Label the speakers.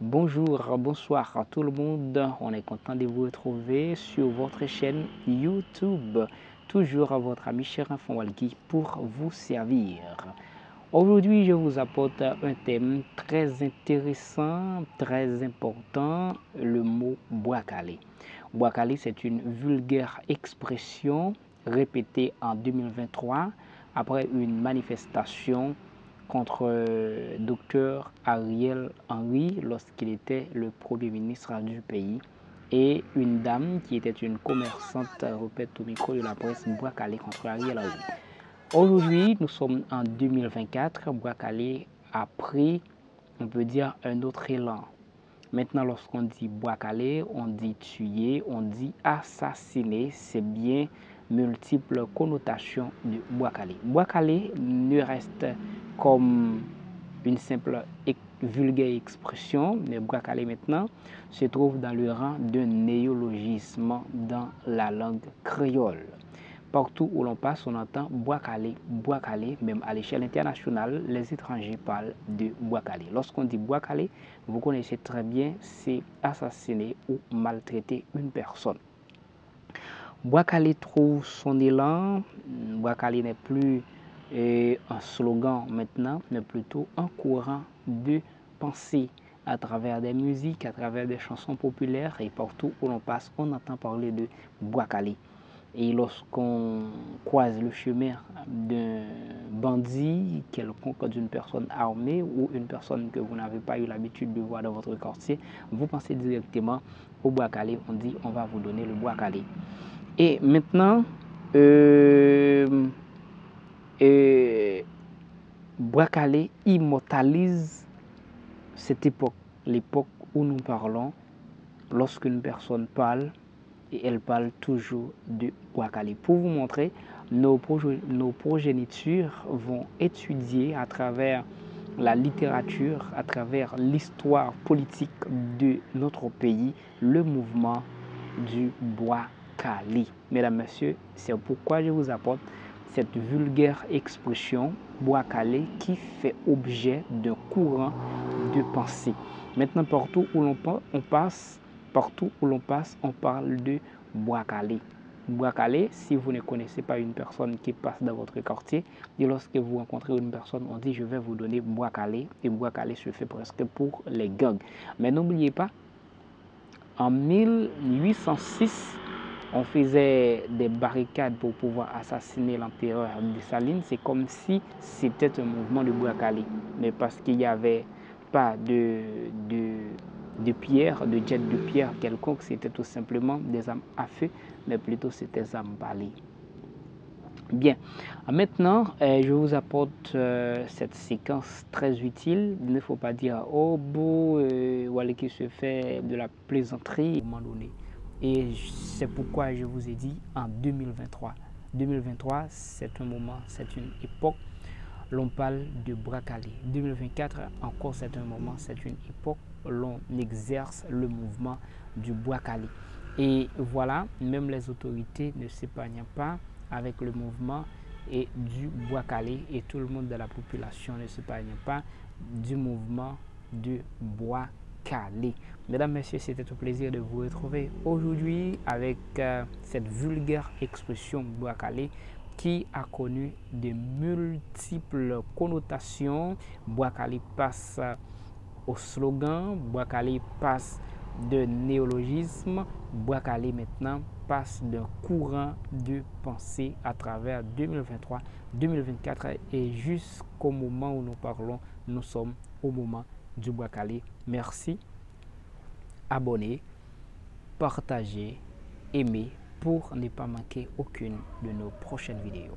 Speaker 1: Bonjour, bonsoir à tout le monde. On est content de vous retrouver sur votre chaîne YouTube. Toujours à votre ami cher enfant Walki pour vous servir. Aujourd'hui, je vous apporte un thème très intéressant, très important, le mot Bouakali. Bouakali, c'est une vulgaire expression répétée en 2023 après une manifestation contre Dr Ariel Henry lorsqu'il était le Premier ministre du pays et une dame qui était une commerçante répète au micro de la presse Bouakali contre Ariel Henry. Aujourd'hui, nous sommes en 2024, Bouakali a pris, on peut dire, un autre élan. Maintenant, lorsqu'on dit Bouakali, on dit tuer, on dit assassiner, c'est bien multiples connotations de Bouakali. Bouakali ne reste comme une simple vulgaire expression, mais Bouakali maintenant se trouve dans le rang d'un néologisme dans la langue créole. Partout où l'on passe, on entend Bouakali, Bouakali, même à l'échelle internationale, les étrangers parlent de Bouakali. Lorsqu'on dit Bouakali, vous connaissez très bien, c'est assassiner ou maltraiter une personne. Bouakali trouve son élan. Bouakali n'est plus un slogan maintenant, mais plutôt un courant de pensée à travers des musiques, à travers des chansons populaires et partout où l'on passe, on entend parler de Bouakali. Et lorsqu'on croise le chemin d'un bandit quelconque, d'une personne armée ou une personne que vous n'avez pas eu l'habitude de voir dans votre quartier, vous pensez directement au Bouakali. On dit on va vous donner le Bouakali. Et maintenant, Bouakali immortalise cette époque, l'époque où nous parlons lorsqu'une personne parle. Et elle parle toujours de Bouakali. Pour vous montrer, nos progénitures vont étudier à travers la littérature, à travers l'histoire politique de notre pays, le mouvement du Bouakali. Mesdames, Messieurs, c'est pourquoi je vous apporte cette vulgaire expression Bouakali qui fait objet d'un courant de pensée. Maintenant, partout où l'on passe, partout où l'on passe, on parle de Bouakali. Bouakali, si vous ne connaissez pas une personne qui passe dans votre quartier, et lorsque vous rencontrez une personne, on dit je vais vous donner Bouakali, et Bouakali se fait presque pour les gangs. Mais n'oubliez pas, en 1806, on faisait des barricades pour pouvoir assassiner l'empereur Dessalines. C'est comme si c'était un mouvement de Bouakali, mais parce qu'il n'y avait pas de pierre, de jet de pierre quelconque, c'était tout simplement des armes à feu, mais plutôt c'était des armes balais. Bien, maintenant, je vous apporte cette séquence très utile. Il ne faut pas dire, oh, beau, voilà qui se fait de la plaisanterie à un moment donné. Et c'est pourquoi je vous ai dit en 2023. 2023, c'est un moment, c'est une époque. L'on parle de Bouakali. 2024, encore c'est un moment, c'est une époque. L'on exerce le mouvement du Bouakali. Et voilà, même les autorités ne s'épargnent pas avec le mouvement et du Bouakali, et tout le monde de la population ne s'épargne pas du mouvement du Bouakali. Mesdames, Messieurs, c'était un plaisir de vous retrouver aujourd'hui avec cette vulgaire expression Bouakali qui a connu de multiples connotations. Bouakali passe au slogan, Bouakali passe de néologisme, Bouakali maintenant passe d'un courant de pensée à travers 2023, 2024 et jusqu'au moment où nous parlons, nous sommes au moment du Bouakali. Merci, abonnez, partagez, aimez pour ne pas manquer aucune de nos prochaines vidéos.